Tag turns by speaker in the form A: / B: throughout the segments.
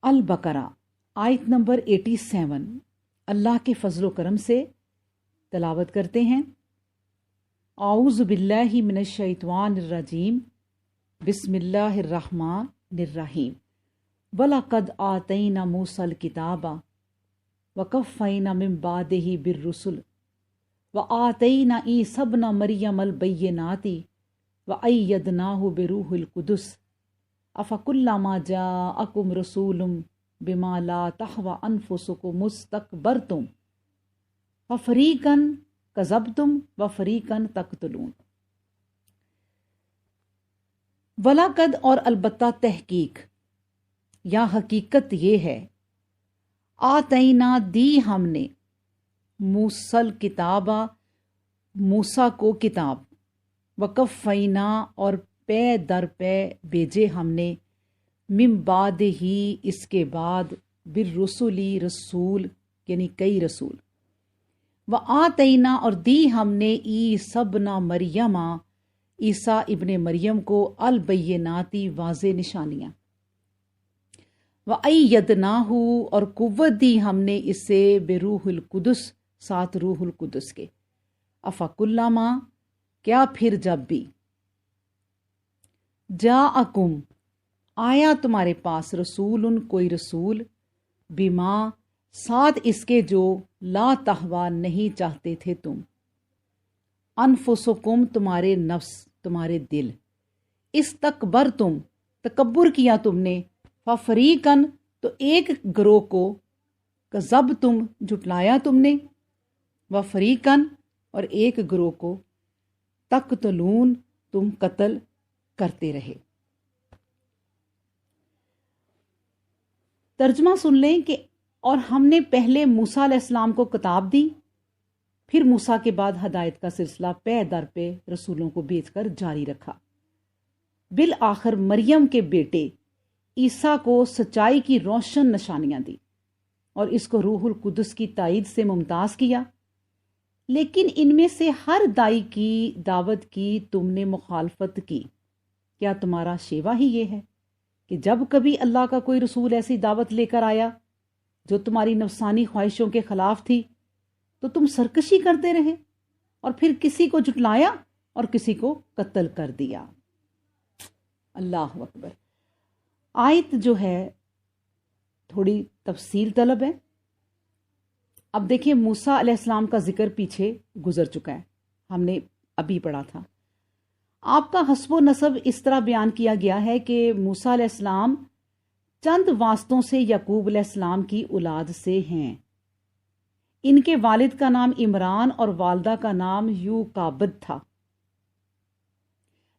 A: البقرہ آیت نمبر 87 اللہ کے فضل و کرم سے تلاوت کرتے ہیں۔ اعوذ باللہ من الشیطان الرجیم، بسم اللہ الرحمن الرحیم۔ وَلَقَدْ آتَيْنَا مُوسَى الْكِتَابَ وَقَفَّيْنَا مِن بَعْدِهِ بِالرُّسُلِ وَآتَيْنَا عِیسَى ابْنَ مَرْیَمَ الْبَیِّنَاتِ وَأَیَّدْنَاهُ بِرُوحِ الْقُدُسِ أَفَكُلَّمَا جَاءَكُمْ رَسُولٌ بِمَا لَا تَهْوَىٰ أَنفُسُكُمُ اسْتَكْبَرْتُمْ فَفَرِيقًا كَذَّبْتُمْ وَفَرِيقًا تَقْتُلُونَ۔ وَلَقَدْ اور البتہ تحقیق یا حقیقت یہ ہے، آتینا دی ہم نے، موسل کتابہ موسیٰ کو کتاب، وقفینا اور پے در پے بھیجے ہم نے، من بعد ہی اس کے بعد، بالرسلی رسول یعنی کئی رسول، وآتینا اور دی ہم نے عیسی ابن مریم عیسیٰ ابن مریم کو البیناتی واضح نشانیاں، وَأَيَّدْنَاهُ اور قوت دی ہم نے اسے بروح القدس ساتھ روح القدس کے، افکلما کیا پھر جب بھی، جاءکم آیا تمہارے پاس، رسول کوئی رسول، بما ساتھ اس کے جو لا تہوا نہیں چاہتے تھے تم، انفسکم تمہارے نفس تمہارے دل، استکبرتم تکبر کیا تم نے، ففریقاً تو ایک گروہ کو، کذبتم جھٹلایا تم نے، وفریقاً اور ایک گروہ کو، تقتلون تم قتل کرتے رہے۔ ترجمہ سن لیں کہ اور ہم نے پہلے موسیٰ علیہ السلام کو کتاب دی، پھر موسیٰ کے بعد ہدایت کا سلسلہ پے در پے رسولوں کو بھیج کر جاری رکھا، بالآخر مریم کے بیٹے عیسیٰ کو سچائی کی روشن نشانیاں دی اور اس کو روح القدس کی تائید سے ممتاز کیا، لیکن ان میں سے ہر دائی کی دعوت کی تم نے مخالفت کی۔ کیا تمہارا شیوا ہی یہ ہے کہ جب کبھی اللہ کا کوئی رسول ایسی دعوت لے کر آیا جو تمہاری نفسانی خواہشوں کے خلاف تھی تو تم سرکشی کرتے رہے اور پھر کسی کو جھٹلایا اور کسی کو قتل کر دیا؟ اللہ اکبر۔ آیت جو ہے تھوڑی تفصیل طلب ہے۔ اب دیکھیں موسیٰ علیہ السلام کا ذکر پیچھے گزر چکا ہے، ہم نے ابھی پڑھا تھا۔ آپ کا حسب و نسب اس طرح بیان کیا گیا ہے کہ موسیٰ علیہ السلام چند واسطوں سے یعقوب علیہ السلام کی اولاد سے ہیں۔ ان کے والد کا نام عمران اور والدہ کا نام یوکابد تھا۔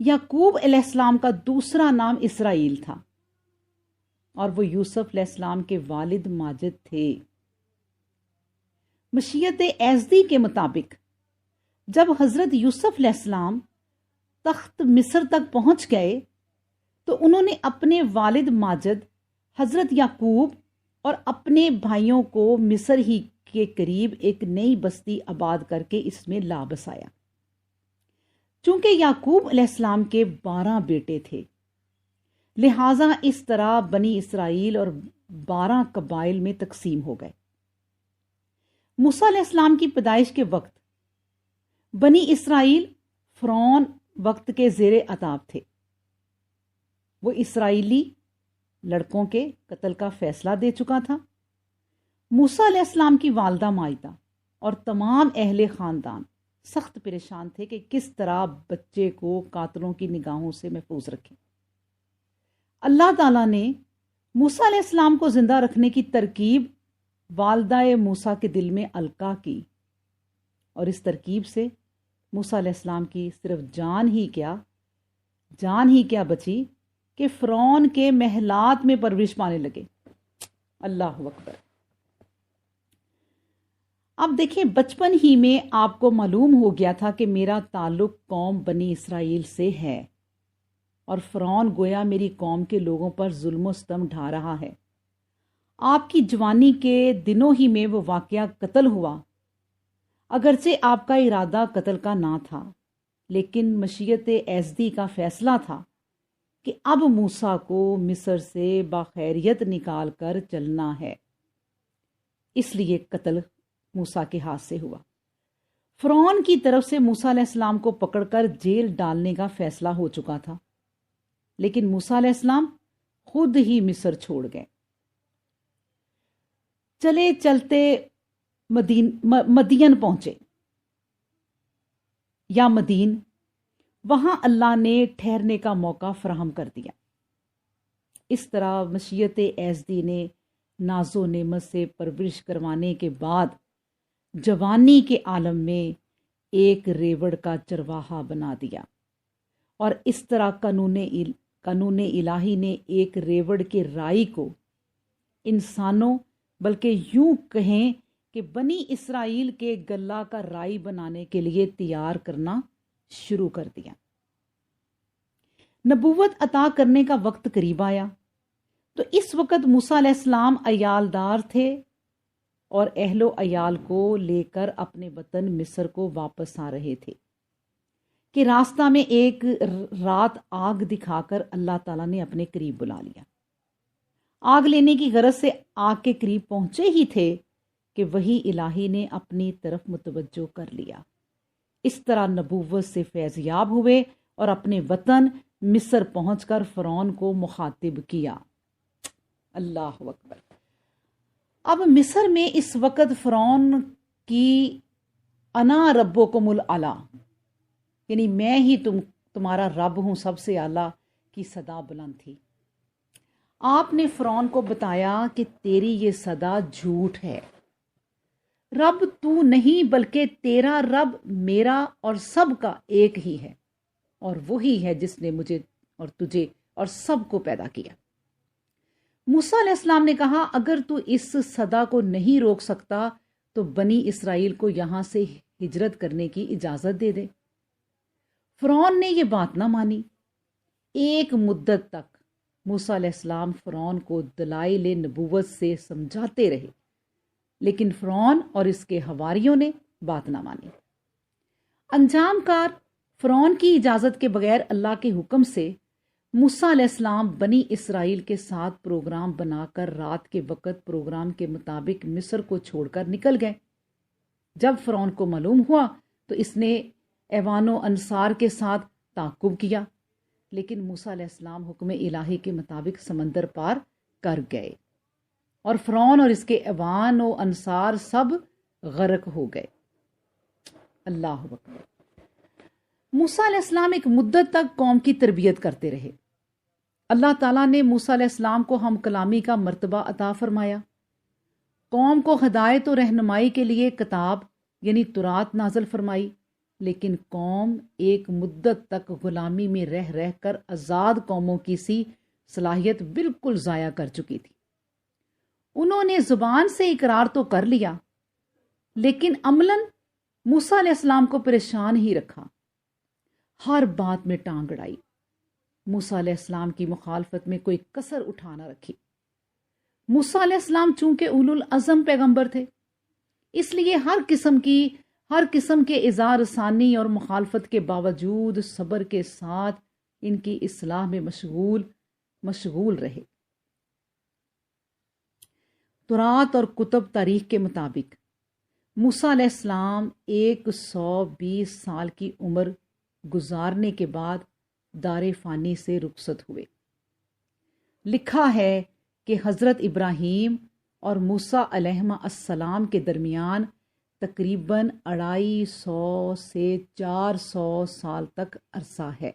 A: یعقوب علیہ السلام کا دوسرا نام اسرائیل تھا اور وہ یوسف علیہ السلام کے والد ماجد تھے۔ مشیت ایزدی کے مطابق جب حضرت یوسف علیہ السلام تخت مصر تک پہنچ گئے تو انہوں نے اپنے والد ماجد حضرت یعقوب اور اپنے بھائیوں کو مصر ہی کے قریب ایک نئی بستی آباد کر کے اس میں لا بسایا۔ چونکہ یعقوب علیہ السلام کے 12 بیٹے تھے، لہٰذا اس طرح بنی اسرائیل اور 12 قبائل میں تقسیم ہو گئے۔ موسیٰ علیہ السلام کی پیدائش کے وقت بنی اسرائیل فرعون وقت کے زیر عطاب تھے۔ وہ اسرائیلی لڑکوں کے قتل کا فیصلہ دے چکا تھا۔ موسیٰ علیہ السلام کی والدہ مائدہ اور تمام اہل خاندان سخت پریشان تھے کہ کس طرح بچے کو قاتلوں کی نگاہوں سے محفوظ رکھیں۔ اللہ تعالیٰ نے موسیٰ علیہ السلام کو زندہ رکھنے کی ترکیب والدہ موسیٰ کے دل میں القا کی، اور اس ترکیب سے موسیٰ علیہ السلام کی صرف جان ہی کیا بچی کہ فرعون کے محلات میں پرورش پانے لگے۔ اللہ اکبر۔ اب دیکھیں بچپن ہی میں آپ کو معلوم ہو گیا تھا کہ میرا تعلق قوم بنی اسرائیل سے ہے اور فرعون گویا میری قوم کے لوگوں پر ظلم و ستم ڈھا رہا ہے۔ آپ کی جوانی کے دنوں ہی میں وہ واقعہ قتل ہوا، اگرچہ آپ کا ارادہ قتل کا نہ تھا، لیکن مشیت ایزدی کا فیصلہ تھا کہ اب موسیٰ کو مصر سے باخیریت نکال کر چلنا ہے، اس لیے قتل موسیٰ کے ہاتھ سے ہوا۔ فرعون کی طرف سے موسیٰ علیہ السلام کو پکڑ کر جیل ڈالنے کا فیصلہ ہو چکا تھا، لیکن موسیٰ علیہ السلام خود ہی مصر چھوڑ گئے۔ چلے چلتے مدین پہنچے یا مدین، وہاں اللہ نے ٹھہرنے کا موقع فراہم کر دیا۔ اس طرح مشیت ایزدی نے ناز و نعمت سے پرورش کروانے کے بعد جوانی کے عالم میں ایک ریوڑ کا چرواہا بنا دیا، اور اس طرح قانون الہی نے ایک ریوڑ کے رائی کو انسانوں، بلکہ یوں کہیں کہ بنی اسرائیل کے گلہ کا رائی بنانے کے لیے تیار کرنا شروع کر دیا۔ نبوت عطا کرنے کا وقت قریب آیا تو اس وقت موسیٰ علیہ السلام عیالدار تھے اور اہل و عیال کو لے کر اپنے وطن مصر کو واپس آ رہے تھے کہ راستہ میں ایک رات آگ دکھا کر اللہ تعالیٰ نے اپنے قریب بلا لیا۔ آگ لینے کی غرض سے آگ کے قریب پہنچے ہی تھے کہ وہی الہی نے اپنی طرف متوجہ کر لیا۔ اس طرح نبوت سے فیض یاب ہوئے اور اپنے وطن مصر پہنچ کر فرعون کو مخاطب کیا۔ اللہ اکبر۔ اب مصر میں اس وقت فرعون کی انا ربکم الاعلی، یعنی میں ہی تمہارا رب ہوں، سب سے اعلیٰ کی صدا بلند تھی۔ آپ نے فرعون کو بتایا کہ تیری یہ صدا جھوٹ ہے، رب تو نہیں بلکہ تیرا رب میرا اور سب کا ایک ہی ہے، اور وہی ہے جس نے مجھے اور تجھے اور سب کو پیدا کیا۔ موسیٰ علیہ السلام نے کہا اگر تو اس صدا کو نہیں روک سکتا تو بنی اسرائیل کو یہاں سے ہجرت کرنے کی اجازت دے دے۔ فرعون نے یہ بات نہ مانی۔ ایک مدت تک موسیٰ علیہ السلام فرعون کو دلائل نبوت سے سمجھاتے رہے، لیکن فرعون اور اس کے حواریوں نے بات نہ مانی۔ انجام کار فرعون کی اجازت کے بغیر اللہ کے حکم سے موسیٰ علیہ السلام بنی اسرائیل کے ساتھ پروگرام بنا کر رات کے وقت پروگرام کے مطابق مصر کو چھوڑ کر نکل گئے۔ جب فرعون کو معلوم ہوا تو اس نے ایوان و انصار کے ساتھ تعاقب کیا، لیکن موسیٰ علیہ السلام حکم الہی کے مطابق سمندر پار کر گئے اور فرعون اور اس کے ایوان و انصار سب غرق ہو گئے۔ اللہ اکبر۔ موسیٰ علیہ السلام ایک مدت تک قوم کی تربیت کرتے رہے۔ اللہ تعالیٰ نے موسیٰ علیہ السلام کو ہم کلامی کا مرتبہ عطا فرمایا، قوم کو ہدایت و رہنمائی کے لیے کتاب یعنی تورات نازل فرمائی، لیکن قوم ایک مدت تک غلامی میں رہ رہ کر آزاد قوموں کی سی صلاحیت بالکل ضائع کر چکی تھی۔ انہوں نے زبان سے اقرار تو کر لیا، لیکن عملاً موسیٰ علیہ السلام کو پریشان ہی رکھا، ہر بات میں ٹانگ اڑائی، موسیٰ علیہ السلام کی مخالفت میں کوئی کسر اٹھا نہ رکھی۔ موسیٰ علیہ السلام چونکہ اولو العزم پیغمبر تھے، اس لیے ہر قسم کے اظہار ثانی اور مخالفت کے باوجود صبر کے ساتھ ان کی اصلاح میں مشغول رہے۔ تورات اور کتب تاریخ کے مطابق موسیٰ علیہ السلام 120 سال کی عمر گزارنے کے بعد دار فانی سے رخصت ہوئے۔ لکھا ہے کہ حضرت ابراہیم اور موسیٰ علیہ السلام کے درمیان تقریباً 250 سے 400 سال تک عرصہ ہے۔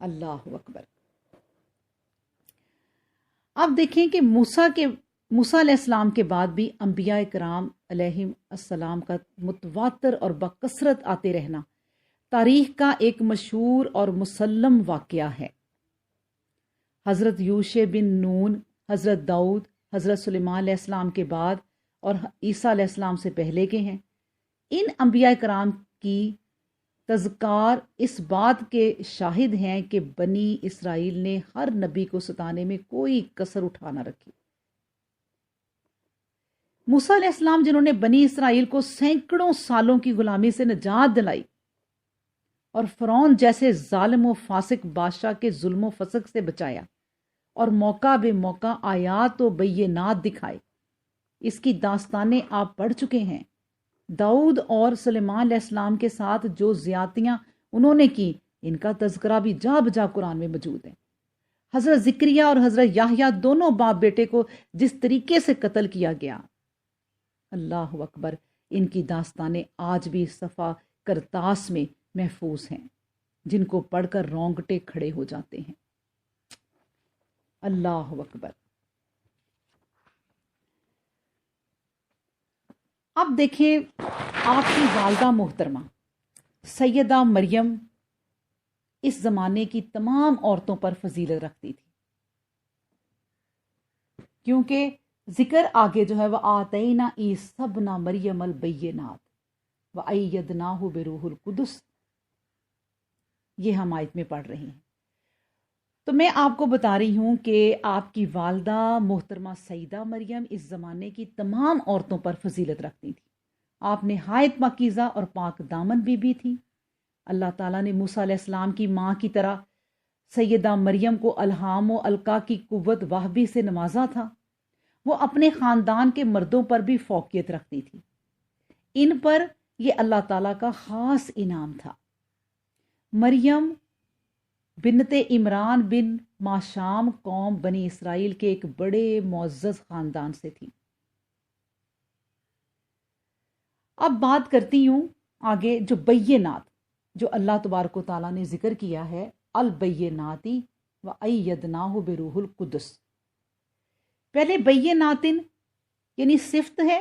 A: اللہ اکبر۔ اب دیکھیں کہ موسیٰ علیہ السلام کے بعد بھی انبیاء کرام علیہ السلام کا متواتر اور بکثرت آتے رہنا تاریخ کا ایک مشہور اور مسلم واقعہ ہے۔ حضرت یوشع بن نون، حضرت داؤد، حضرت سلیمان علیہ السلام کے بعد اور عیسیٰ علیہ السلام سے پہلے کے ہیں۔ ان انبیاء کرام کی تذکار اس بات کے شاہد ہیں کہ بنی اسرائیل نے ہر نبی کو ستانے میں کوئی کسر اٹھا نہ رکھی۔ موسیٰ علیہ السلام جنہوں نے بنی اسرائیل کو سینکڑوں سالوں کی غلامی سے نجات دلائی، اور فرعون جیسے ظالم و فاسق بادشاہ کے ظلم و فسق سے بچایا اور موقع بے موقع آیات و بینات دکھائے۔ اس کی داستانیں آپ پڑھ چکے ہیں۔ داؤد اور سلیمان علیہ السلام کے ساتھ جو زیادتیاں انہوں نے کی، ان کا تذکرہ بھی جا بجا قرآن میں موجود ہے۔ حضرت زکریا اور حضرت یحییٰ دونوں باپ بیٹے کو جس طریقے سے قتل کیا گیا، اللہ اکبر، ان کی داستانیں آج بھی صفحہ کرتاس میں محفوظ ہیں، جن کو پڑھ کر رونگٹے کھڑے ہو جاتے ہیں۔ اللہ اکبر۔ اب دیکھیں، آپ کی والدہ محترمہ سیدہ مریم اس زمانے کی تمام عورتوں پر فضیلت رکھتی تھی، کیونکہ ذکر آگے جو ہے وہ آتینا عیسی ابن مریم البینات وایدناہ بروح القدس، یہ ہم آیت میں پڑھ رہے ہیں۔ تو میں آپ کو بتا رہی ہوں کہ آپ کی والدہ محترمہ سیدہ مریم اس زمانے کی تمام عورتوں پر فضیلت رکھتی تھی۔ آپ نہایت پاکیزہ اور پاک دامن بی تھی۔ اللہ تعالیٰ نے موسیٰ علیہ السلام کی ماں کی طرح سیدہ مریم کو الہام و القا کی قوت وہبی سے نوازا تھا۔ وہ اپنے خاندان کے مردوں پر بھی فوقیت رکھتی تھی۔ ان پر یہ اللہ تعالیٰ کا خاص انعام تھا۔ مریم بنت عمران بن ماشام قوم بنی اسرائیل کے ایک بڑے معزز خاندان سے تھی۔ اب بات کرتی ہوں آگے جو بینات جو اللہ تبارک و تعالیٰ نے ذکر کیا ہے، البیناتی وایدناہ بروح القدس۔ پہلے بیناتن یعنی صفت ہے،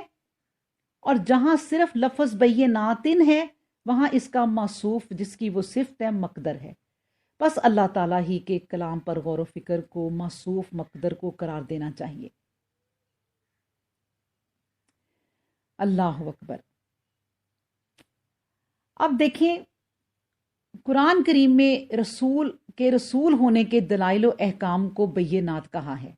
A: اور جہاں صرف لفظ بیناتن ہے وہاں اس کا موصوف جس کی وہ صفت ہے مقدر ہے۔ بس اللہ تعالیٰ ہی کے کلام پر غور و فکر کو موصوف مقدر کو قرار دینا چاہیے۔ اللہ اکبر۔ اب دیکھیں، قرآن کریم میں رسول ہونے کے دلائل و احکام کو بینات کہا ہے۔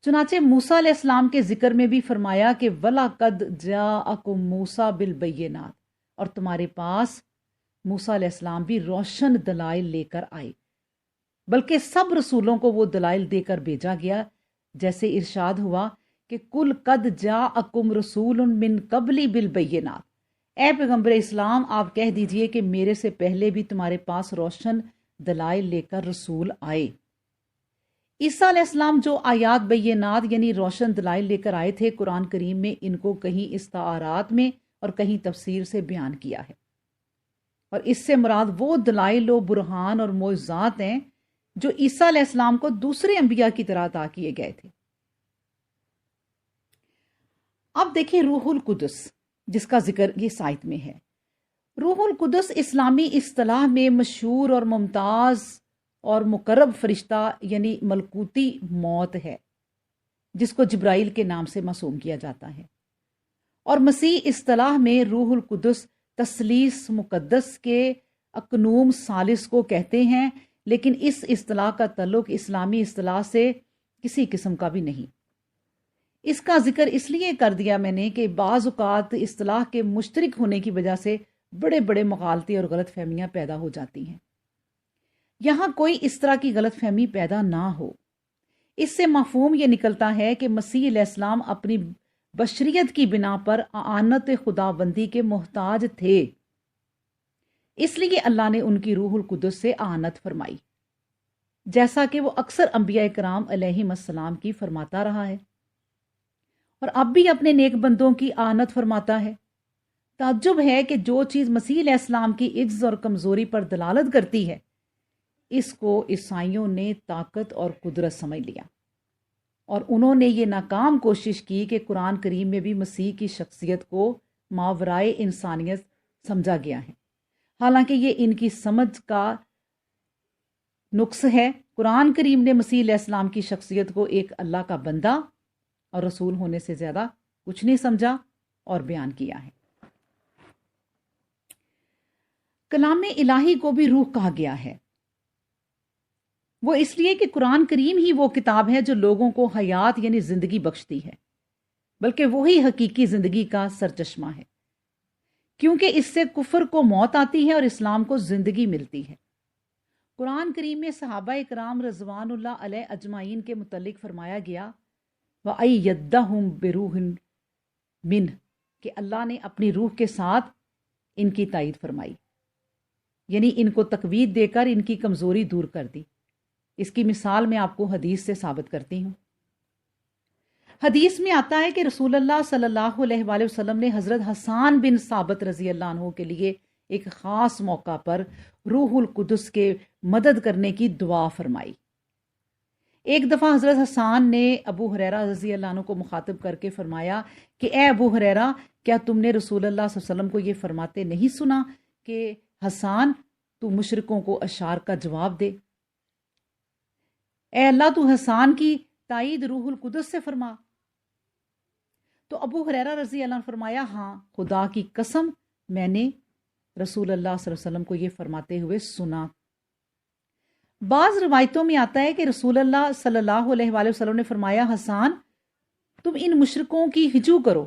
A: چنانچہ موسیٰ علیہ السلام کے ذکر میں بھی فرمایا کہ وَلَقَدْ جَاءَكُم مُوسَىٰ بِالْبَيِّنَاتِ، اور تمہارے پاس موسیٰ علیہ السلام بھی روشن دلائل لے کر آئے، بلکہ سب رسولوں کو وہ دلائل دے کر بھیجا گیا، جیسے ارشاد ہوا کہ قُلْ قَدْ جَاءَكُمْ رَسُولٌ مِّن قَبْلِي بِالْبَيِّنَاتِ، اے پیغمبر اسلام آپ کہہ دیجئے کہ میرے سے پہلے بھی تمہارے پاس روشن دلائل لے کر رسول آئے۔ عیسیٰ علیہ السلام جو آیات بینات یعنی روشن دلائل لے کر آئے تھے، قرآن کریم میں ان کو کہیں استعارات میں اور کہیں تفسیر سے بیان کیا ہے، اور اس سے مراد وہ دلائل و برہان اور معجزات ہیں جو عیسیٰ علیہ السلام کو دوسرے انبیاء کی طرح عطا کیے گئے تھے۔ اب دیکھیں روح القدس جس کا ذکر یہ آیت میں ہے۔ روح القدس اسلامی اصطلاح میں مشہور اور ممتاز اور مقرب فرشتہ یعنی ملکوتی موت ہے، جس کو جبرائیل کے نام سے موسوم کیا جاتا ہے، اور مسیح اصطلاح میں روح القدس تثلیث مقدس کے اکنوم ثالث کو کہتے ہیں، لیکن اس اصطلاح کا تعلق اسلامی اصطلاح سے کسی قسم کا بھی نہیں۔ اس کا ذکر اس لیے کر دیا میں نے کہ بعض اوقات اصطلاح کے مشترک ہونے کی وجہ سے بڑے بڑے مغالطے اور غلط فہمیاں پیدا ہو جاتی ہیں۔ یہاں کوئی اس طرح کی غلط فہمی پیدا نہ ہو۔ اس سے مفہوم یہ نکلتا ہے کہ مسیح علیہ السلام اپنی بشریت کی بنا پر اعانت خداوندی کے محتاج تھے، اس لیے اللہ نے ان کی روح القدس سے اعانت فرمائی، جیسا کہ وہ اکثر انبیاء کرام علیہم السلام کی فرماتا رہا ہے، اور اب بھی اپنے نیک بندوں کی اعانت فرماتا ہے۔ تعجب ہے کہ جو چیز مسیح علیہ السلام کی عجز اور کمزوری پر دلالت کرتی ہے، اس کو عیسائیوں نے طاقت اور قدرت سمجھ لیا، اور انہوں نے یہ ناکام کوشش کی کہ قرآن کریم میں بھی مسیح کی شخصیت کو ماورائے انسانیت سمجھا گیا ہے، حالانکہ یہ ان کی سمجھ کا نقص ہے۔ قرآن کریم نے مسیح علیہ السلام کی شخصیت کو ایک اللہ کا بندہ اور رسول ہونے سے زیادہ کچھ نہیں سمجھا اور بیان کیا ہے۔ کلام الہی کو بھی روح کہا گیا ہے، وہ اس لیے کہ قرآن کریم ہی وہ کتاب ہے جو لوگوں کو حیات یعنی زندگی بخشتی ہے، بلکہ وہی حقیقی زندگی کا سرچشمہ ہے، کیونکہ اس سے کفر کو موت آتی ہے اور اسلام کو زندگی ملتی ہے۔ قرآن کریم میں صحابہ اکرام رضوان اللہ علیہ اجمعین کے متعلق فرمایا گیا وَأَيَّدَّهُمْ بِرُوحٍ مِّنْهُ کہ اللہ نے اپنی روح کے ساتھ ان کی تائید فرمائی، یعنی ان کو تقویت دے کر ان کی کمزوری دور کر دی۔ اس کی مثال میں آپ کو حدیث سے ثابت کرتی ہوں۔ حدیث میں آتا ہے کہ رسول اللہ صلی اللہ علیہ وآلہ وسلم نے حضرت حسان بن ثابت رضی اللہ عنہ کے لیے ایک خاص موقع پر روح القدس کے مدد کرنے کی دعا فرمائی۔ ایک دفعہ حضرت حسان نے ابو ہریرہ رضی اللہ عنہ کو مخاطب کر کے فرمایا کہ اے ابو ہریرہ، کیا تم نے رسول اللہ صلی اللہ علیہ وسلم کو یہ فرماتے نہیں سنا کہ حسان تو مشرکوں کو اشعار کا جواب دے؟ اے اللہ، تو حسان کی تائید روح القدس سے فرما۔ تو ابو ہریرہ رضی اللہ عنہ فرمایا ہاں، خدا کی قسم میں نے رسول اللہ صلی اللہ علیہ وسلم کو یہ فرماتے ہوئے سنا۔ بعض روایتوں میں آتا ہے کہ رسول اللہ صلی اللہ علیہ وآلہ وسلم نے فرمایا حسان، تم ان مشرکوں کی ہجو کرو،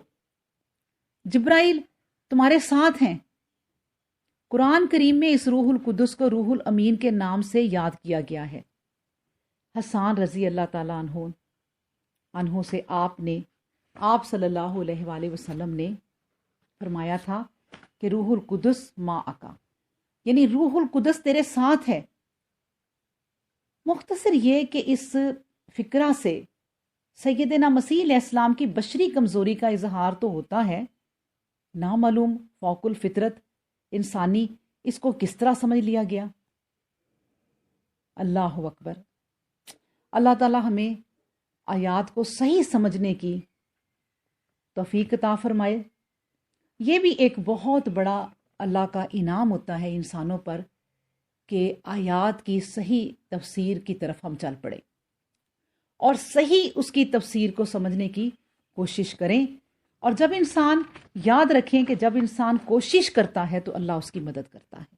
A: جبرائیل تمہارے ساتھ ہیں۔ قرآن کریم میں اس روح القدس کو روح الامین کے نام سے یاد کیا گیا ہے۔ حسان رضی اللہ تعالیٰ عنہ سے آپ صلی اللہ علیہ وآلہ وسلم نے فرمایا تھا کہ روح القدس معک، یعنی روح القدس تیرے ساتھ ہے۔ مختصر یہ کہ اس فکرہ سے سیدنا مسیح علیہ السلام کی بشری کمزوری کا اظہار تو ہوتا ہے، نامعلوم فوق الفطرت انسانی اس کو کس طرح سمجھ لیا گیا؟ اللہ اکبر۔ اللہ تعالی ہمیں آیات کو صحیح سمجھنے کی توفیق عطا فرمائے۔ یہ بھی ایک بہت بڑا اللہ کا انعام ہوتا ہے انسانوں پر کہ آیات کی صحیح تفسیر کی طرف ہم چل پڑیں اور صحیح اس کی تفسیر کو سمجھنے کی کوشش کریں، اور جب انسان یاد رکھیں کہ جب انسان کوشش کرتا ہے تو اللہ اس کی مدد کرتا ہے۔